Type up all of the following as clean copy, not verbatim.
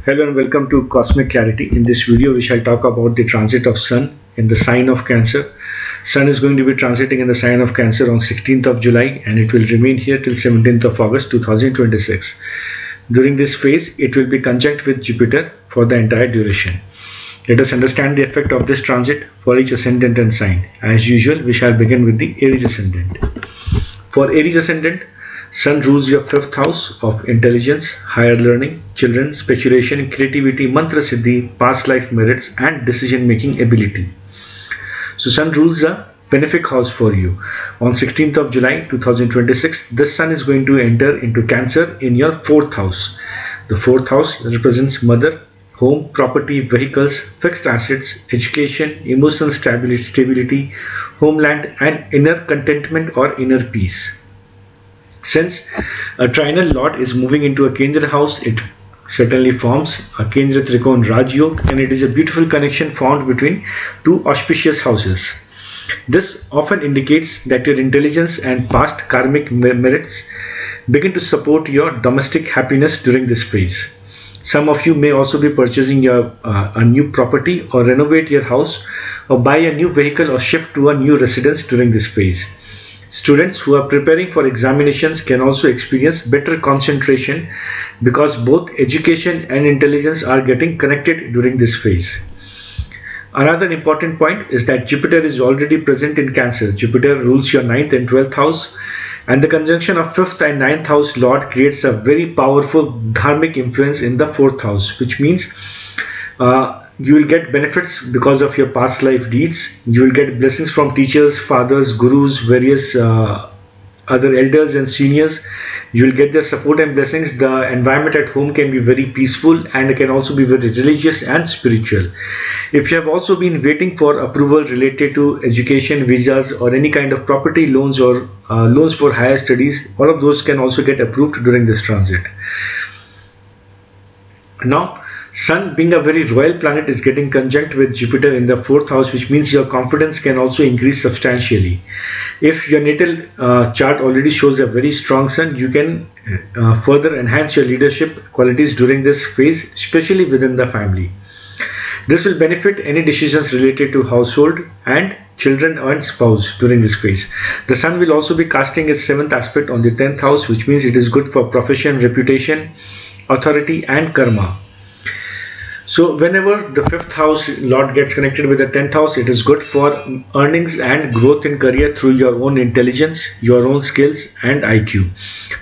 Hello and welcome to Cosmic Clarity. In this video, we shall talk about the transit of Sun in the sign of Cancer. Sun is going to be transiting in the sign of Cancer on 16th of July and it will remain here till 17th of August 2026. During this phase, it will be conjunct with Jupiter for the entire duration. Let us understand the effect of this transit for each ascendant and sign. As usual, we shall begin with the Aries ascendant. For Aries ascendant, Sun rules your 5th house of intelligence, higher learning, children, speculation, creativity, mantra siddhi, past life merits and decision making ability. So Sun rules a benefic house for you. On 16th of July 2026, this Sun is going to enter into Cancer in your 4th house. The 4th house represents mother, home, property, vehicles, fixed assets, education, emotional stability, homeland and inner contentment or inner peace. Since a trinal lord is moving into a Kendra house, it certainly forms a Kendra Trikon Rajyog and it is a beautiful connection found between two auspicious houses. This often indicates that your intelligence and past karmic merits begin to support your domestic happiness during this phase. Some of you may also be purchasing a new property or renovate your house or buy a new vehicle or shift to a new residence during this phase. Students who are preparing for examinations can also experience better concentration because both education and intelligence are getting connected during this phase. Another important point is that Jupiter is already present in Cancer. Jupiter rules your 9th and 12th house, and the conjunction of 5th and 9th house Lord creates a very powerful dharmic influence in the 4th house, which means you will get benefits because of your past life deeds. You will get blessings from teachers, fathers, gurus, various other elders and seniors. You will get their support and blessings. The environment at home can be very peaceful and it can also be very religious and spiritual. If you have also been waiting for approval related to education, visas or any kind of property loans or loans for higher studies, all of those can also get approved during this transit. Now, Sun, being a very royal planet, is getting conjunct with Jupiter in the 4th house, which means your confidence can also increase substantially. If your natal chart already shows a very strong Sun, you can further enhance your leadership qualities during this phase, especially within the family. This will benefit any decisions related to household and children and spouse during this phase. The Sun will also be casting its 7th aspect on the 10th house, which means it is good for profession, reputation, authority and karma. So whenever the 5th house Lord gets connected with the 10th house, it is good for earnings and growth in career through your own intelligence, your own skills and IQ.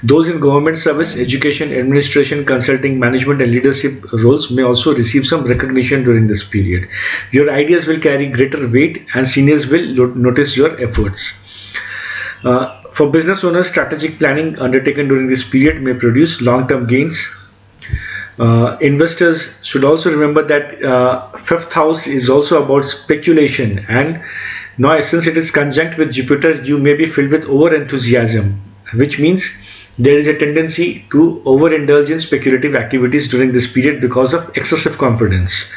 Those in government service, education, administration, consulting, management and leadership roles may also receive some recognition during this period. Your ideas will carry greater weight and seniors will notice your efforts. For business owners, strategic planning undertaken during this period may produce long-term gains. Investors should also remember that 5th house is also about speculation, and now since it is conjunct with Jupiter, you may be filled with over enthusiasm, which means there is a tendency to overindulge in speculative activities during this period because of excessive confidence.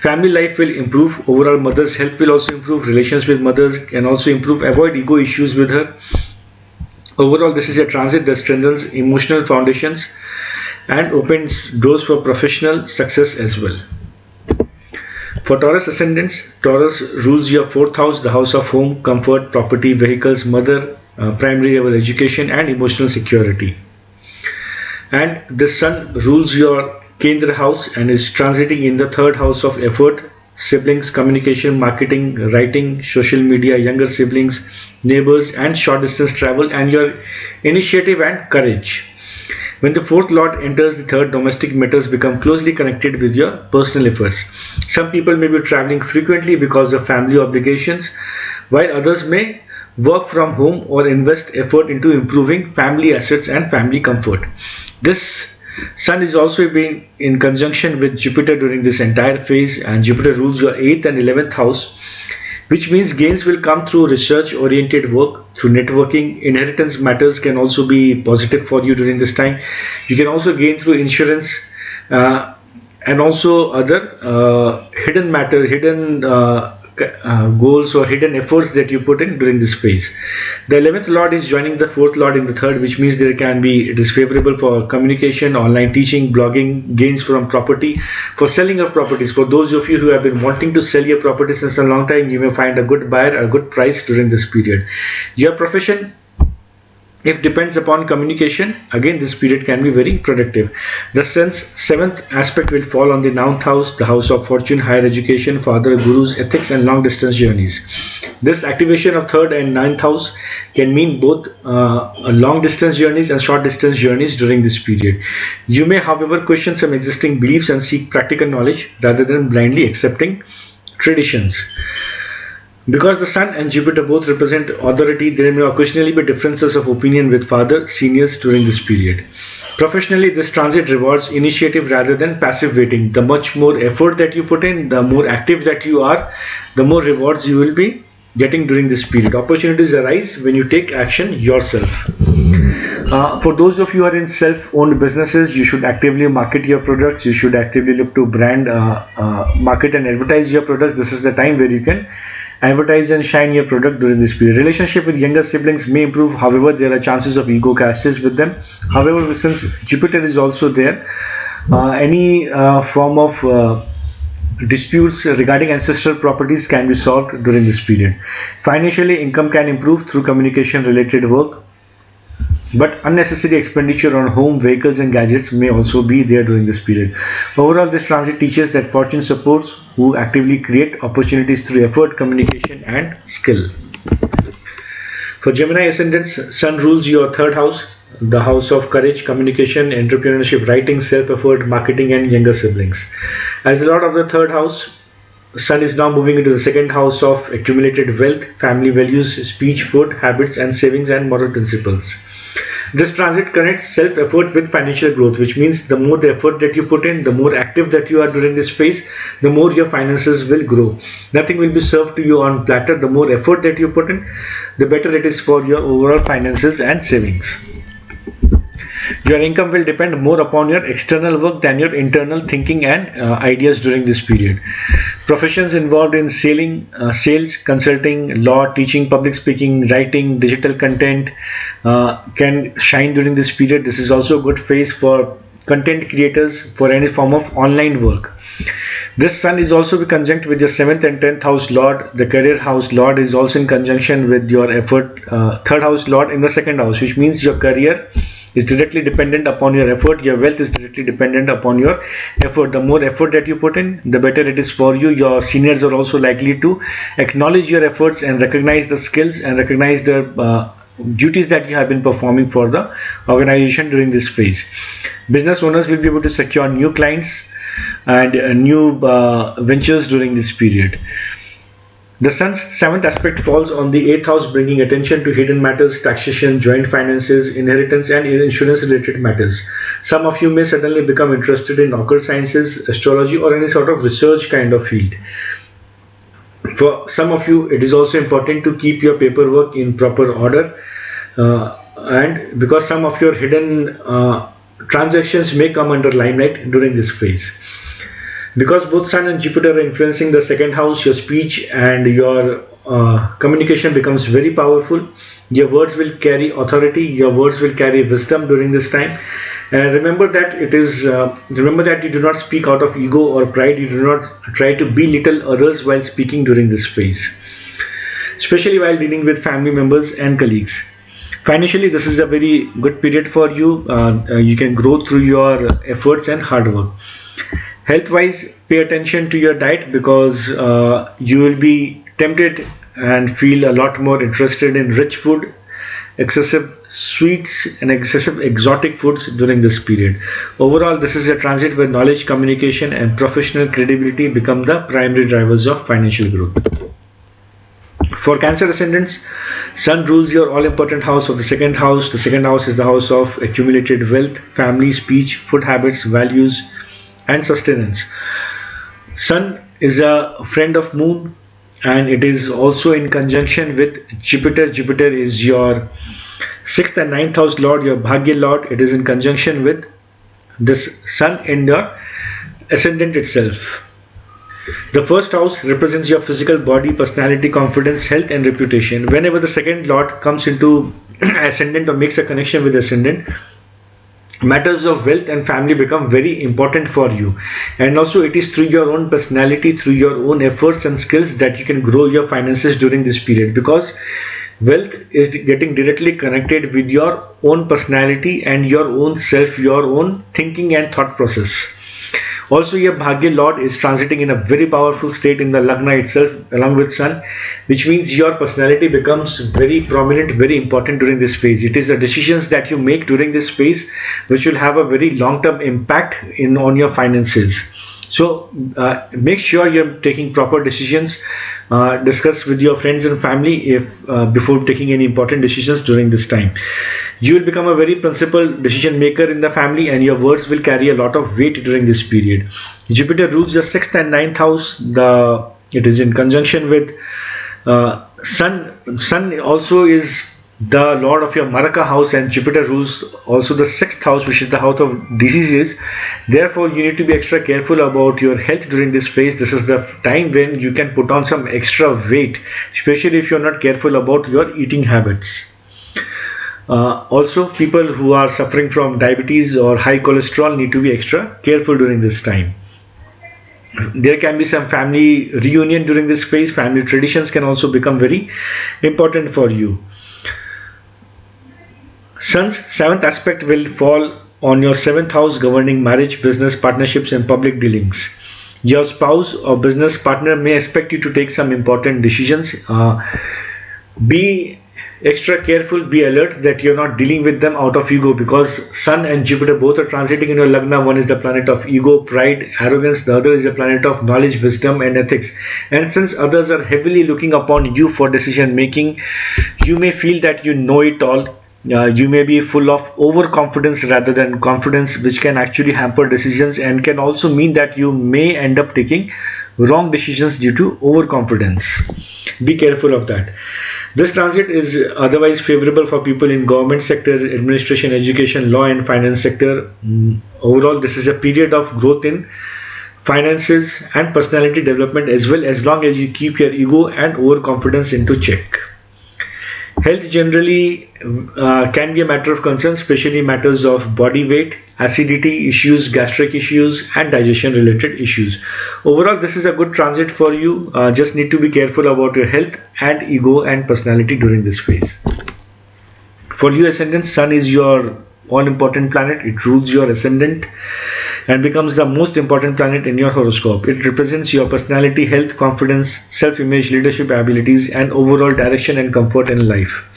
Family life will improve, overall mother's health will also improve, relations with mothers can also improve, avoid ego issues with her. Overall, this is a transit that strengthens emotional foundations and opens doors for professional success as well. For Taurus ascendants, Taurus rules your 4th house, the house of home, comfort, property, vehicles, mother, primary level education and emotional security. And the Sun rules your Kendra house and is transiting in the 3rd house of effort, siblings, communication, marketing, writing, social media, younger siblings, neighbors and short distance travel and your initiative and courage. When the 4th Lord enters the 3rd, domestic matters become closely connected with your personal efforts. Some people may be traveling frequently because of family obligations, while others may work from home or invest effort into improving family assets and family comfort. This Sun is also being in conjunction with Jupiter during this entire phase, and Jupiter rules your 8th and 11th house, which means gains will come through research-oriented work, through networking. Inheritance matters can also be positive for you during this time. You can also gain through insurance and also other hidden goals or hidden efforts that you put in during this phase. The 11th lord is joining the 4th lord in the 3rd, which means it is favorable for communication, online teaching, blogging, gains from property, for selling of properties. For those of you who have been wanting to sell your property since a long time, you may find a good buyer, a good price during this period. Your profession, if depends upon communication, again this period can be very productive. The sun's 7th aspect will fall on the 9th house, the house of fortune, higher education, father, gurus, ethics and long distance journeys. This activation of 3rd and 9th house can mean both long distance journeys and short distance journeys during this period. You may, however, question some existing beliefs and seek practical knowledge rather than blindly accepting traditions. Because the Sun and Jupiter both represent authority, there may occasionally be differences of opinion with father, seniors during this period. Professionally, this transit rewards initiative rather than passive waiting. The much more effort that you put in, the more active that you are, the more rewards you will be getting during this period. Opportunities arise when you take action yourself. For those of you who are in self-owned businesses, you should actively market your products. You should actively look to brand, market and advertise your products. This is the time where you can advertise and shine your product during this period. Relationship with younger siblings may improve. However, there are chances of ego clashes with them. However, since Jupiter is also there, any form of disputes regarding ancestral properties can be solved during this period. Financially, income can improve through communication related work, but unnecessary expenditure on home, vehicles and gadgets may also be there during this period. Overall, this transit teaches that fortune supports who actively create opportunities through effort, communication and skill. For Gemini ascendants, Sun rules your 3rd house, the house of courage, communication, entrepreneurship, writing, self-effort, marketing and younger siblings. As the lord of the 3rd house, Sun is now moving into the 2nd house of accumulated wealth, family values, speech, food, habits and savings and moral principles. This transit connects self-effort with financial growth, which means the more the effort that you put in, the more active that you are during this phase, the more your finances will grow. Nothing will be served to you on platter. The more effort that you put in, the better it is for your overall finances and savings. Your income will depend more upon your external work than your internal thinking and ideas during this period. Professions involved in sales, consulting, law, teaching, public speaking, writing, digital content can shine during this period. This is also a good phase for content creators for any form of online work. This Sun is also conjunct with your 7th and 10th house lord. The career house lord is also in conjunction with your effort 3rd house lord in the 2nd house, which means your career is directly dependent upon your effort. Your wealth is directly dependent upon your effort. The more effort that you put in, the better it is for you. Your seniors are also likely to acknowledge your efforts and recognize the skills and recognize the duties that you have been performing for the organization during this phase. Business owners will be able to secure new clients and new ventures during this period. The Sun's 7th aspect falls on the 8th house, bringing attention to hidden matters, taxation, joint finances, inheritance and insurance related matters. Some of you may suddenly become interested in occult sciences, astrology or any sort of research kind of field. For some of you, it is also important to keep your paperwork in proper order and because some of your hidden transactions may come under limelight during this phase. Because both Sun and Jupiter are influencing the 2nd house, your speech and your communication becomes very powerful. Your words will carry authority, your words will carry wisdom during this time. Remember that you do not speak out of ego or pride. You do not try to belittle others while speaking during this phase, especially while dealing with family members and colleagues. Financially, this is a very good period for you. You can grow through your efforts and hard work. Health wise, pay attention to your diet because you will be tempted and feel a lot more interested in rich food, excessive sweets and excessive exotic foods during this period. Overall, this is a transit where knowledge, communication and professional credibility become the primary drivers of financial growth. For Cancer ascendants, Sun rules your all-important house of the 2nd house. The 2nd house is the house of accumulated wealth, family, speech, food habits, values and sustenance. Sun is a friend of Moon and it is also in conjunction with Jupiter. Jupiter is your 6th and 9th house lord, your Bhagya lord. It is in conjunction with this Sun in the ascendant itself. The first house represents your physical body, personality, confidence, health, and reputation. Whenever the second lord comes into ascendant or makes a connection with ascendant, matters of wealth and family become very important for you. And also it is through your own personality, through your own efforts and skills, that you can grow your finances during this period, because wealth is getting directly connected with your own personality and your own self, your own thinking and thought process. Also, your Bhagya Lord is transiting in a very powerful state in the Lagna itself along with Sun, which means your personality becomes very prominent, very important during this phase. It is the decisions that you make during this phase which will have a very long-term impact on your finances. So make sure you're taking proper decisions. Discuss with your friends and family if before taking any important decisions during this time. You will become a very principled decision maker in the family, and your words will carry a lot of weight during this period. Jupiter rules the 6th and 9th house. It is in conjunction with Sun. Sun also is the lord of your Maraka house, and Jupiter rules also the 6th house, which is the house of diseases. Therefore, you need to be extra careful about your health during this phase. This is the time when you can put on some extra weight, especially if you're not careful about your eating habits. Also, people who are suffering from diabetes or high cholesterol need to be extra careful during this time. There can be some family reunion during this phase. Family traditions can also become very important for you. Sun's 7th aspect will fall on your 7th house, governing marriage, business, partnerships and public dealings. Your spouse or business partner may expect you to take some important decisions. Be extra careful, be alert that you're not dealing with them out of ego, because Sun and Jupiter both are transiting in your Lagna. One is the planet of ego, pride, arrogance. The other is the planet of knowledge, wisdom and ethics. And since others are heavily looking upon you for decision making, you may feel that you know it all. You may be full of overconfidence rather than confidence, which can actually hamper decisions and can also mean that you may end up taking wrong decisions due to overconfidence. Be careful of that. This transit is otherwise favorable for people in government sector, administration, education, law and finance sector. Overall, this is a period of growth in finances and personality development as well, as long as you keep your ego and overconfidence into check. Health generally can be a matter of concern, especially matters of body weight, acidity issues, gastric issues and digestion related issues. Overall, this is a good transit for you. Just need to be careful about your health and ego and personality during this phase. For you Ascendant, Sun is your all important planet. It rules your ascendant and becomes the most important planet in your horoscope. It represents your personality, health, confidence, self-image, leadership abilities and overall direction and comfort in life.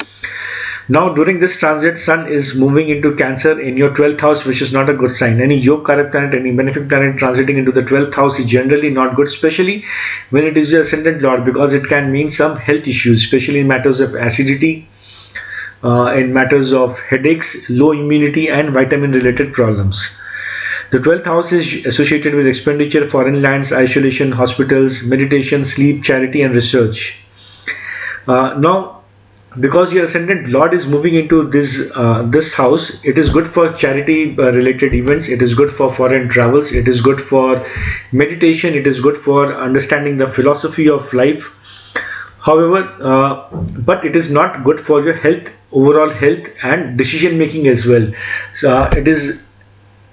Now during this transit, Sun is moving into Cancer in your 12th house, which is not a good sign. Any Yoga planet, any benefic planet transiting into the 12th house is generally not good, especially when it is your ascendant lord, because it can mean some health issues, especially in matters of acidity, in matters of headaches, low immunity and vitamin related problems. The 12th house is associated with expenditure, foreign lands, isolation, hospitals, meditation, sleep, charity and research. Now, because your ascendant lord is moving into this house, it is good for charity related events, it is good for foreign travels, it is good for meditation, it is good for understanding the philosophy of life. However, but it is not good for your health, overall health and decision making as well. So it is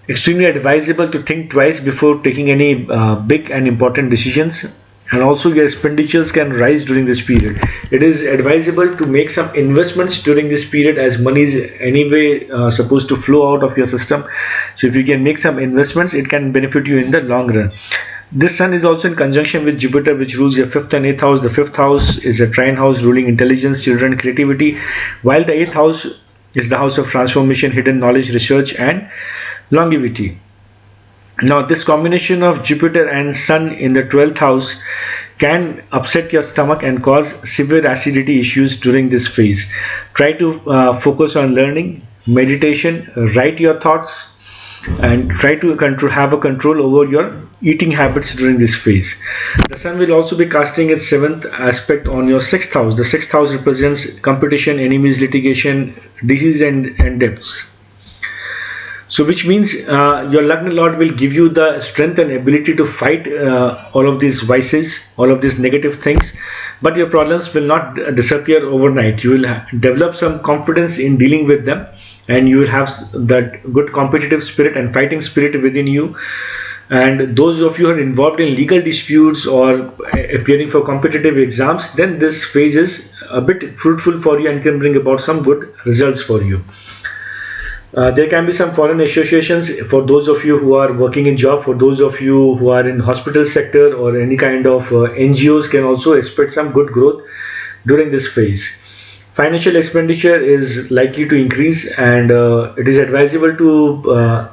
extremely advisable to think twice before taking any big and important decisions. And also your expenditures can rise during this period. It is advisable to make some investments during this period, as money is anyway supposed to flow out of your system. So if you can make some investments, it can benefit you in the long run. This Sun is also in conjunction with Jupiter, which rules your 5th and 8th house. The 5th house is a trine house ruling intelligence, children, creativity, while the 8th house is the house of transformation, hidden knowledge, research and longevity. Now this combination of Jupiter and Sun in the 12th house can upset your stomach and cause severe acidity issues during this phase. Try to focus on learning, meditation, write your thoughts and try to have a control over your eating habits during this phase. The Sun will also be casting its 7th aspect on your 6th house. The 6th house represents competition, enemies, litigation, disease and debts. So which means your Lagna Lord will give you the strength and ability to fight all of these vices, all of these negative things, but your problems will not disappear overnight. You will develop some confidence in dealing with them, and you will have that good competitive spirit and fighting spirit within you. And those of you who are involved in legal disputes or appearing for competitive exams, then this phase is a bit fruitful for you and can bring about some good results for you. There can be some foreign associations for those of you who are working in job. For those of you who are in hospital sector or any kind of NGOs, can also expect some good growth during this phase. Financial expenditure is likely to increase, and it is advisable to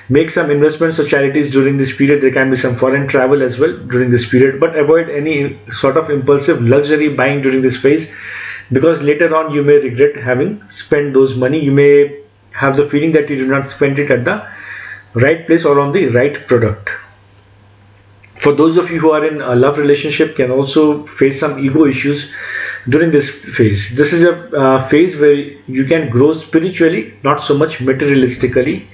make some investments or charities during this period. There can be some foreign travel as well during this period, but avoid any sort of impulsive luxury buying during this phase, because later on you may regret having spent those money. You may have the feeling that you did not spend it at the right place or on the right product. For those of you who are in a love relationship, can also face some ego issues during this phase. This is a phase where you can grow spiritually, not so much materialistically.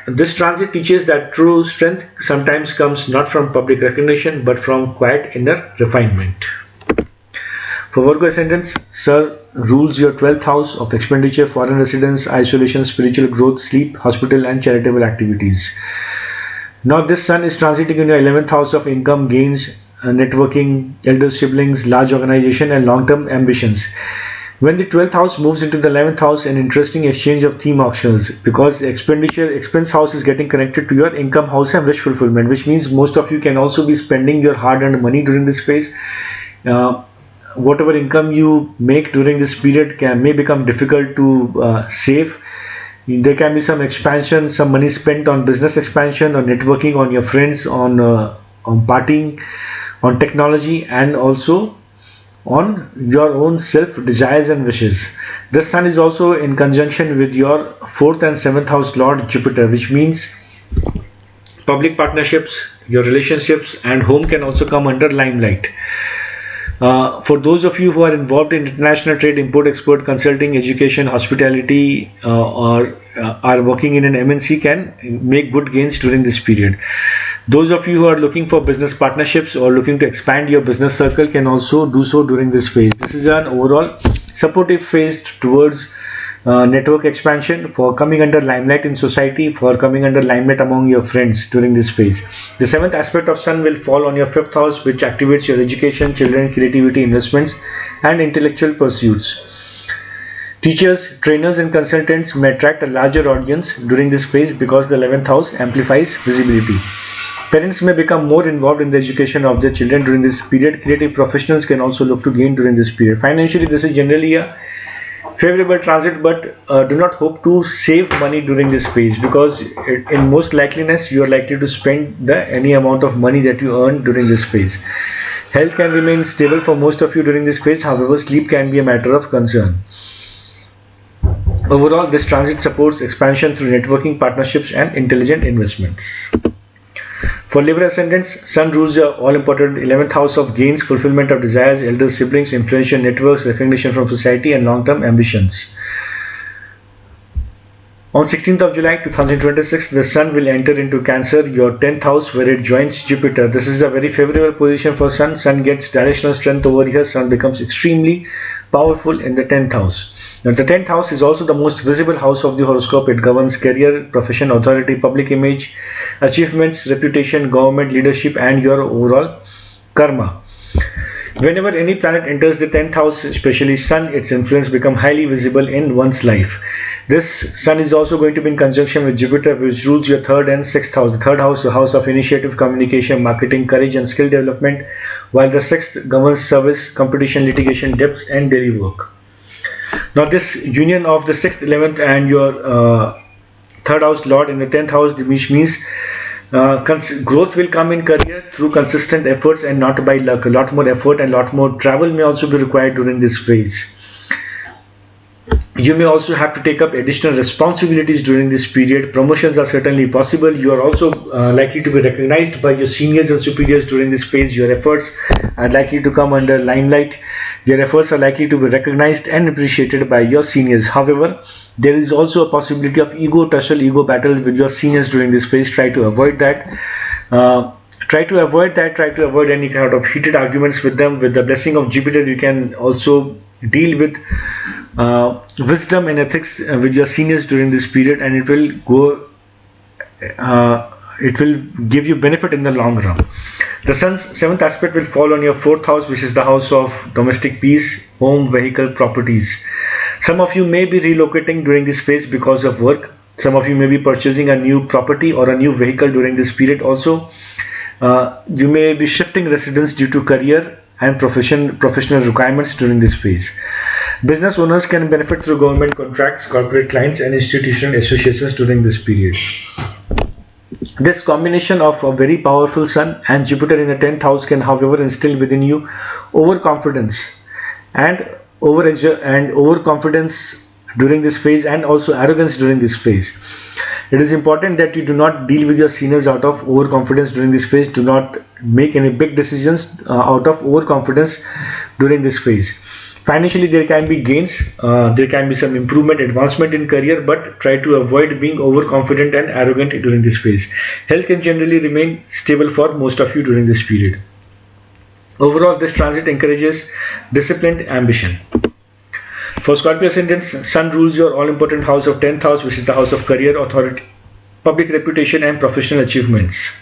This transit teaches that true strength sometimes comes not from public recognition but from quiet inner refinement. For Virgo Ascendants, Sun rules your 12th house of expenditure, foreign residence, isolation, spiritual growth, sleep, hospital and charitable activities. Now this Sun is transiting in your 11th house of income, gains, networking, elder siblings, large organization and long-term ambitions. When the 12th house moves into the 11th house, an interesting exchange of theme occurs, because expense house is getting connected to your income house and wish fulfillment, which means most of you can also be spending your hard-earned money during this phase. Whatever income you make during this period may become difficult to save. There can be some expansion, some money spent on business expansion, on networking, on your friends, on partying, on technology, and also on your own self desires and wishes. The Sun is also in conjunction with your 4th and 7th house Lord Jupiter, which means public partnerships, your relationships and home can also come under limelight. For those of you who are involved in international trade, import, export, consulting, education, hospitality, or are working in an MNC, can make good gains during this period. Those of you who are looking for business partnerships or looking to expand your business circle can also do so during this phase. This is an overall supportive phase towards network expansion, for coming under limelight in society, for coming under limelight among your friends during this phase. The 7th aspect of Sun will fall on your 5th house, which activates your education, children, creativity, investments and intellectual pursuits. Teachers, trainers and consultants may attract a larger audience during this phase because the 11th house amplifies visibility. Parents may become more involved in the education of their children during this period. Creative professionals can also look to gain during this period. Financially, this is generally a favorable transit, but do not hope to save money during this phase, because in most likeliness you are likely to spend any amount of money that you earn during this phase. Health can remain stable for most of you during this phase. However, sleep can be a matter of concern. Overall, this transit supports expansion through networking, partnerships and intelligent investments. For Libra Ascendants, Sun rules the all-important 11th house of gains, fulfillment of desires, elder siblings, influential networks, recognition from society and long-term ambitions. On 16th of July 2026, the Sun will enter into Cancer, your 10th house, where it joins Jupiter. This is a very favorable position for Sun. Sun gets directional strength over here. Sun becomes extremely powerful in the 10th house. Now, the 10th house is also the most visible house of the horoscope. It governs career, profession, authority, public image, achievements, reputation, government, leadership, and your overall karma. Whenever any planet enters the 10th house, especially Sun, its influence becomes highly visible in one's life. This Sun is also going to be in conjunction with Jupiter, which rules your 3rd and 6th house. The 3rd house, the house of initiative, communication, marketing, courage, and skill development, while the 6th governs service, competition, litigation, debts, and daily work. Now, this union of the 6th, 11th, and your 3rd house Lord in the 10th house, which means growth will come in career through consistent efforts and not by luck. A lot more effort and a lot more travel may also be required during this phase. You may also have to take up additional responsibilities during this period. Promotions are certainly possible. You are also likely to be recognized by your seniors and superiors during this phase. Your efforts are likely to come under limelight. Your efforts are likely to be recognized and appreciated by your seniors. However, there is also a possibility of ego tussle, ego battles with your seniors during this phase. Try to avoid that. Try to avoid any kind of heated arguments with them. With the blessing of Jupiter, you can also deal with wisdom and ethics with your seniors during this period, and it will give you benefit in the long run. The sun's 7th aspect will fall on your 4th house, which is the house of domestic peace, home, vehicle, properties. Some of you may be relocating during this phase because of work. Some of you may be purchasing a new property or a new vehicle during this period also. You may be shifting residence due to career and professional requirements during this phase. Business owners can benefit through government contracts, corporate clients, and institutional associations during this period. This combination of a very powerful Sun and Jupiter in the 10th house can, however, instill within you overconfidence and overconfidence during this phase, and also arrogance during this phase. It is important that you do not deal with your seniors out of overconfidence during this phase. Do not make any big decisions out of overconfidence during this phase. Financially, there can be gains, there can be some improvement, advancement in career, but try to avoid being overconfident and arrogant during this phase. Health can generally remain stable for most of you during this period. Overall, this transit encourages disciplined ambition. For Scorpio ascendants, Sun rules your all-important house of 10th house, which is the house of career, authority, public reputation, and professional achievements.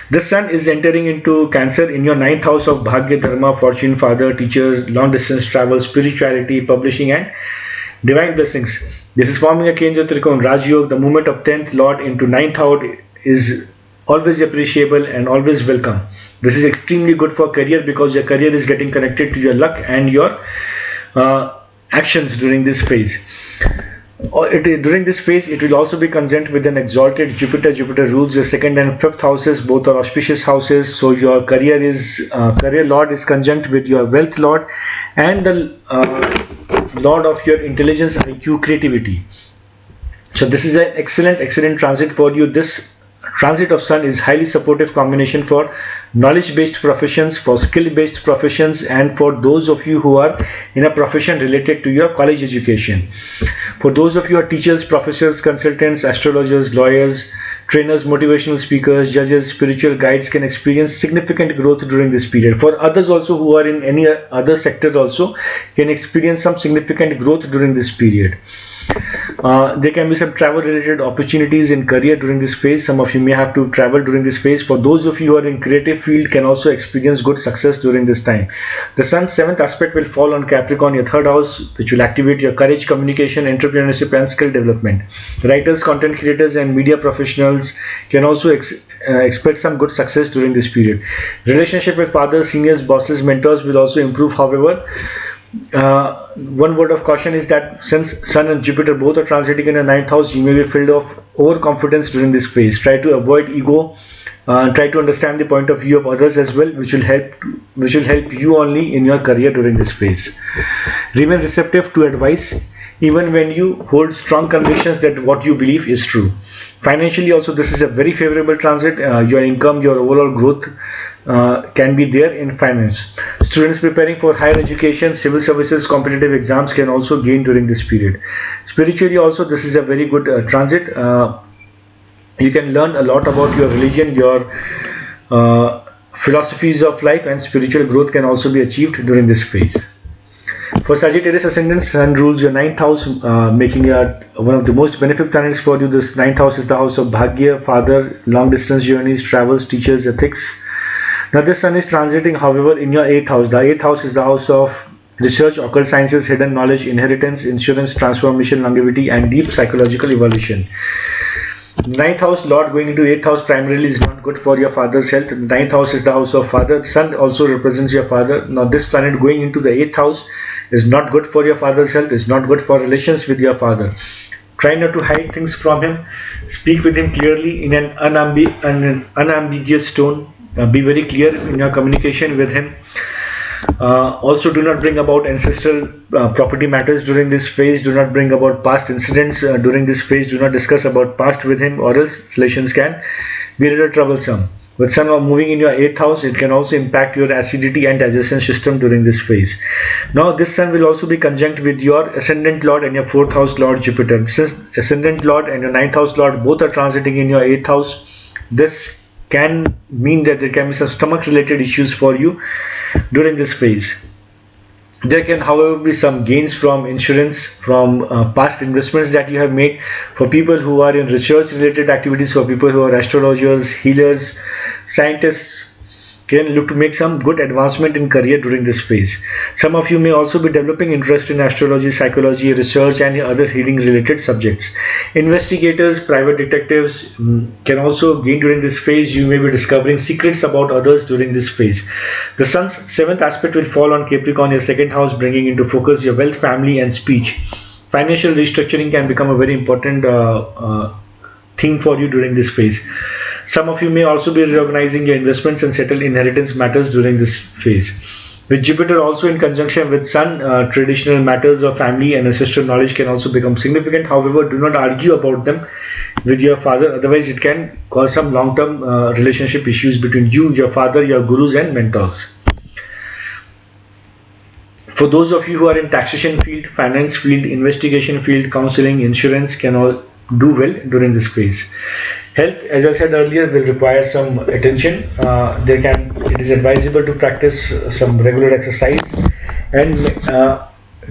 This Sun is entering into Cancer in your 9th house of Bhagya, Dharma, Fortune, Father, Teachers, Long Distance Travel, Spirituality, Publishing, and Divine Blessings. This is forming a Kendra Trikon Rajyog. The movement of 10th Lord into 9th house is always appreciable and always welcome. This is extremely good for career because your career is getting connected to your luck and your actions during this phase. During this phase, it will also be conjunct with an exalted Jupiter. Jupiter rules your 2nd and 5th houses. Both are auspicious houses. So your career lord is conjunct with your wealth lord and the lord of your intelligence, IQ, creativity. So this is an excellent transit for you. This transit of Sun is highly supportive combination for knowledge-based professions, for skill-based professions, and for those of you who are in a profession related to your college education. For those of you who are teachers, professors, consultants, astrologers, lawyers, trainers, motivational speakers, judges, spiritual guides can experience significant growth during this period. For others also who are in any other sectors also can experience some significant growth during this period. There can be some travel related opportunities in career during this phase. Some of you may have to travel during this phase. For those of you who are in creative field can also experience good success during this time. The Sun's 7th aspect will fall on Capricorn, your 3rd house, which will activate your courage, communication, entrepreneurship, and skill development. Writers, content creators, and media professionals can also expect some good success during this period. Relationship with fathers, seniors, bosses, mentors will also improve. However, one word of caution is that since Sun and Jupiter both are transiting in the 9th house, you may be filled of overconfidence during this phase. Try to avoid ego. Try to understand the point of view of others as well, which will help you only in your career during this phase. Remain receptive to advice, even when you hold strong convictions that what you believe is true. Financially also, this is a very favorable transit. Your income, your overall growth can be there in finance. Students preparing for higher education, civil services, competitive exams can also gain during this period. Spiritually also, this is a very good transit. You can learn a lot about your religion, your philosophies of life, and spiritual growth can also be achieved during this phase. For Sagittarius ascendant, Sun rules your 9th house, making it one of the most beneficial planets for you. This 9th house is the house of Bhagya, Father, long distance journeys, travels, teachers, ethics. Now this Sun is transiting, however, in your 8th house. The 8th house is the house of research, occult sciences, hidden knowledge, inheritance, insurance, transformation, longevity, and deep psychological evolution. 9th house Lord going into 8th house primarily is not good for your father's health. The 9th house is the house of father. Sun also represents your father. Now this planet going into the 8th house is not good for your father's health, is not good for relations with your father. Try not to hide things from him. Speak with him clearly in an unambiguous tone. Be very clear in your communication with him. Also, do not bring about ancestral property matters during this phase. Do not bring about past incidents during this phase. Do not discuss about past with him, or else relations can be rather troublesome. With Sun moving in your 8th house, it can also impact your acidity and digestion system during this phase. Now, this Sun will also be conjunct with your Ascendant Lord and your 4th house Lord Jupiter. Since Ascendant Lord and your 9th house Lord both are transiting in your 8th house, this can mean that there can be some stomach related issues for you during this phase. There can, however, be some gains from insurance, from past investments that you have made. For people who are in research related activities, for people who are astrologers, healers, scientists, can look to make some good advancement in career during this phase. Some of you may also be developing interest in astrology, psychology, research and other healing related subjects. Investigators, private detectives can also gain during this phase. You may be discovering secrets about others during this phase. The Sun's 7th aspect will fall on Capricorn, your 2nd house, bringing into focus your wealth, family and speech. Financial restructuring can become a very important thing for you during this phase. Some of you may also be reorganizing your investments and settle inheritance matters during this phase. With Jupiter also in conjunction with Sun, traditional matters of family and ancestral knowledge can also become significant. However, do not argue about them with your father, otherwise it can cause some long-term relationship issues between you, your father, your gurus and mentors. For those of you who are in taxation field, finance field, investigation field, counseling, insurance can all do well during this phase. Health, as I said earlier, will require some attention. It is advisable to practice some regular exercise and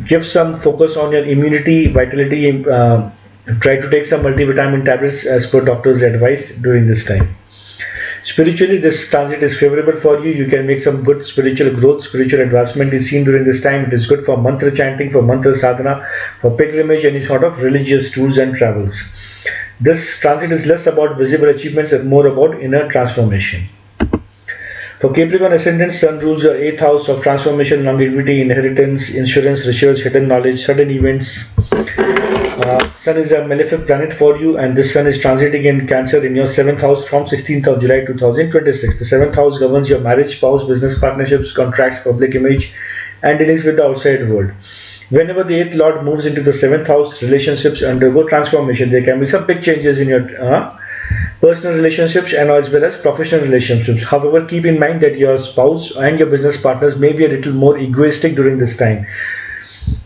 give some focus on your immunity, vitality. Try to take some multivitamin tablets as per doctor's advice during this time. Spiritually, this transit is favorable for you. You can make some good spiritual growth. Spiritual advancement is seen during this time. It is good for mantra chanting, for mantra sadhana, for pilgrimage, any sort of religious tours and travels. This transit is less about visible achievements and more about inner transformation. For Capricorn Ascendant, Sun rules your 8th house of transformation, longevity, inheritance, insurance, research, hidden knowledge, sudden events. Sun is a malefic planet for you, and this Sun is transiting in Cancer in your 7th house from 16th of July 2026. The 7th house governs your marriage, spouse, business partnerships, contracts, public image, and dealings with the outside world. Whenever the 8th Lord moves into the 7th house, relationships undergo transformation. There can be some big changes in your personal relationships and as well as professional relationships. However, keep in mind that your spouse and your business partners may be a little more egoistic during this time.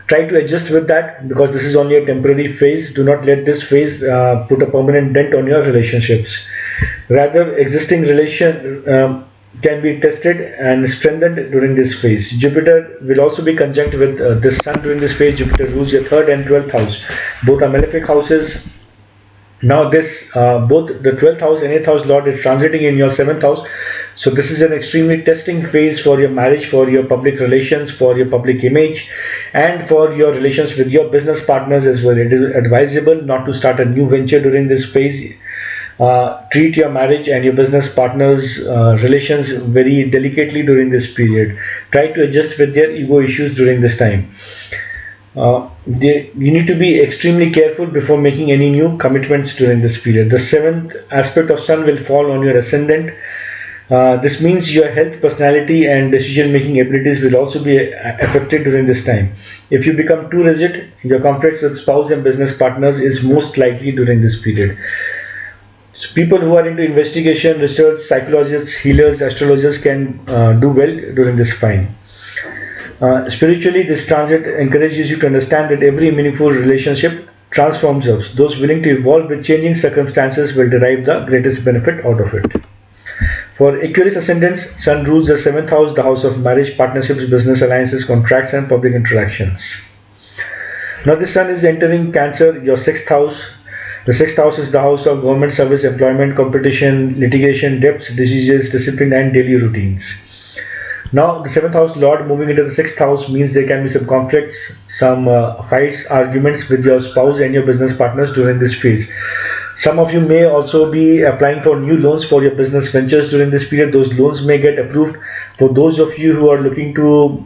Try to adjust with that because this is only a temporary phase. Do not let this phase put a permanent dent on your relationships. Rather, existing relation can be tested and strengthened during this phase. Jupiter will also be conjunct with the Sun during this phase. Jupiter rules your 3rd and 12th house. Both are malefic houses. Now this both the 12th house and 8th house Lord is transiting in your 7th house. So this is an extremely testing phase for your marriage, for your public relations, for your public image and for your relations with your business partners as well. It is advisable not to start a new venture during this phase. Treat your marriage and your business partners relations very delicately during this period. Try to adjust with their ego issues during this time. You need to be extremely careful before making any new commitments during this period. The 7th aspect of Sun will fall on your Ascendant. This means your health, personality and decision making abilities will also be affected during this time. If you become too rigid, your conflicts with spouse and business partners is most likely during this period. So people who are into investigation, research, psychologists, healers, astrologers can do well during this time. Spiritually, this transit encourages you to understand that every meaningful relationship transforms us. Those willing to evolve with changing circumstances will derive the greatest benefit out of it. For Aquarius Ascendants, Sun rules the 7th house, the house of marriage, partnerships, business alliances, contracts and public interactions. Now this Sun is entering Cancer, your 6th house. The 6th house is the house of government service, employment, competition, litigation, debts, diseases, discipline and daily routines. Now the 7th house Lord moving into the 6th house means there can be some conflicts, some fights, arguments with your spouse and your business partners during this phase. Some of you may also be applying for new loans for your business ventures during this period. Those loans may get approved. For those of you who are looking to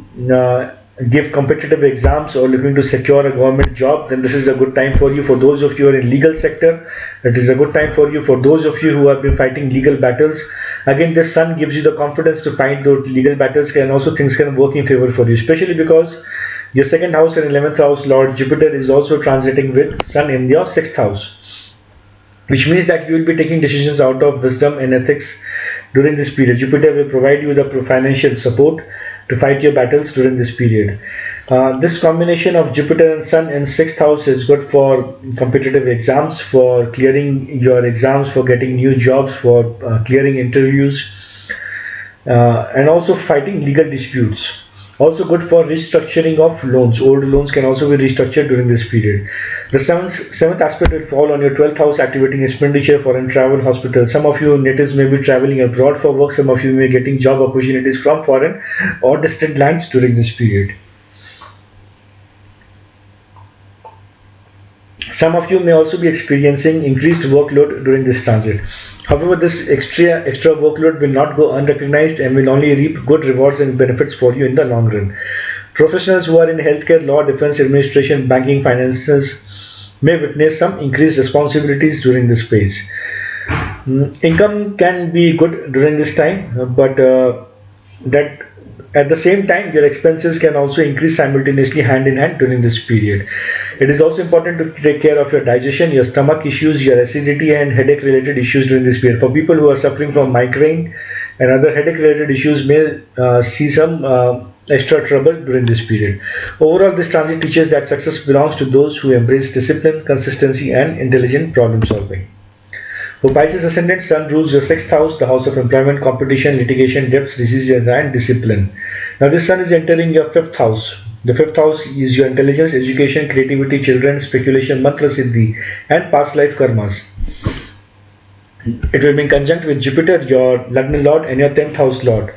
give competitive exams or looking to secure a government job, then this is a good time for you. For those of you who are in legal sector, it is a good time for you. For those of you who have been fighting legal battles, again this sun gives you the confidence to fight those legal battles, and also things can work in favor for you, especially because your second house and 11th house Lord Jupiter is also transiting with Sun in your 6th house, which means that you will be taking decisions out of wisdom and ethics during this period. Jupiter will provide you the financial support to fight your battles during this period. This combination of Jupiter and Sun in 6th house is good for competitive exams, for clearing your exams, for getting new jobs, for clearing interviews, and also fighting legal disputes. Also good for restructuring of loans. Old loans can also be restructured during this period. The seventh aspect will fall on your 12th house, activating expenditure, foreign travel, hospital. Some of you natives may be traveling abroad for work. Some of you may be getting job opportunities from foreign or distant lands during this period. Some of you may also be experiencing increased workload during this transit. However, this extra workload will not go unrecognized and will only reap good rewards and benefits for you in the long run. Professionals who are in healthcare, law, defense, administration, banking, finances may witness some increased responsibilities during this phase. Income can be good during this time, but that at the same time your expenses can also increase simultaneously hand in hand during this period. It is also important to take care of your digestion, your stomach issues, your acidity and headache related issues during this period. For people who are suffering from migraine and other headache related issues may see some extra trouble during this period. Overall, this transit teaches that success belongs to those who embrace discipline, consistency and intelligent problem solving. For Pisces Ascendant, Sun rules your 6th house, the house of employment, competition, litigation, debts, diseases and discipline. Now this Sun is entering your 5th house. The 5th house is your intelligence, education, creativity, children, speculation, mantra siddhi and past life karmas. It will be in conjunct with Jupiter, your Lagna Lord and your 10th house Lord,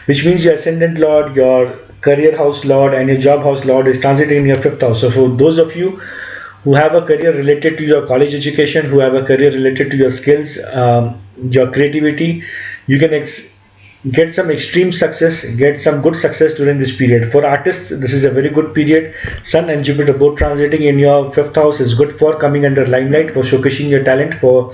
which means your Ascendant Lord, your career house Lord and your job house Lord is transiting in your 5th house. So for those of you who have a career related to your college education, who have a career related to your skills, your creativity, you can get some extreme success, get some good success during this period. For artists, this is a very good period. Sun and Jupiter both transiting in your 5th house is good for coming under limelight, for showcasing your talent, for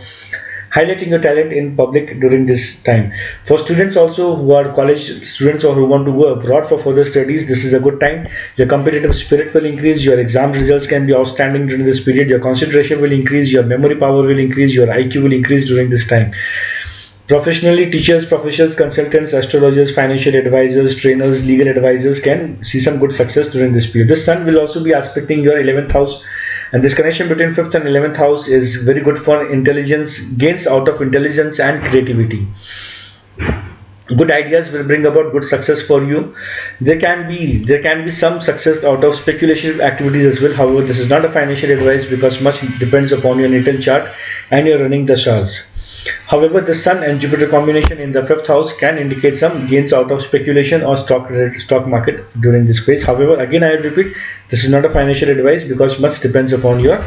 highlighting your talent in public during this time. For students also who are college students or who want to go abroad for further studies, this is a good time. Your competitive spirit will increase, your exam results can be outstanding during this period, your concentration will increase, your memory power will increase, your IQ will increase during this time. Professionally, teachers, professionals, consultants, astrologers, financial advisors, trainers, legal advisors can see some good success during this period. This Sun will also be aspecting your 11th house, and this connection between 5th and 11th house is very good for intelligence, gains out of intelligence and creativity. Good ideas will bring about good success for you. There can be some success out of speculative activities as well. However, this is not a financial advice because much depends upon your natal chart and your running the stars. However, the Sun and Jupiter combination in the 5th house can indicate some gains out of speculation or stock market during this phase. However, again I repeat, this is not a financial advice because much depends upon your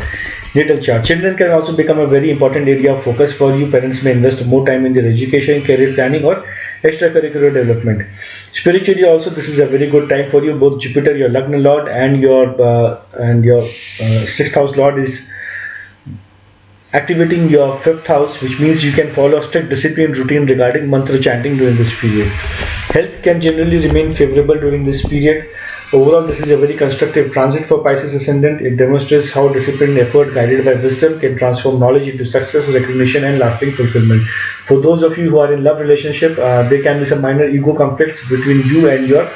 natal chart. Children can also become a very important area of focus for you. Parents may invest more time in their education, career planning or extracurricular development. Spiritually also, this is a very good time for you. Both Jupiter, your Lagna Lord, and your 6th house Lord is activating your 5th house, which means you can follow a strict discipline routine regarding mantra chanting during this period. Health can generally remain favorable during this period. Overall, this is a very constructive transit for Pisces Ascendant. It demonstrates how disciplined effort guided by wisdom can transform knowledge into success, recognition and lasting fulfillment. For those of you who are in love relationship, there can be some minor ego conflicts between you and your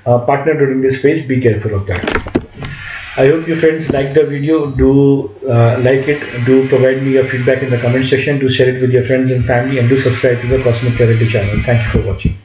partner during this phase. Be careful of that. I hope you friends like the video. Do like it, do provide me your feedback in the comment section, do share it with your friends and family, and do subscribe to the Cosmic Clarity channel. Thank you for watching.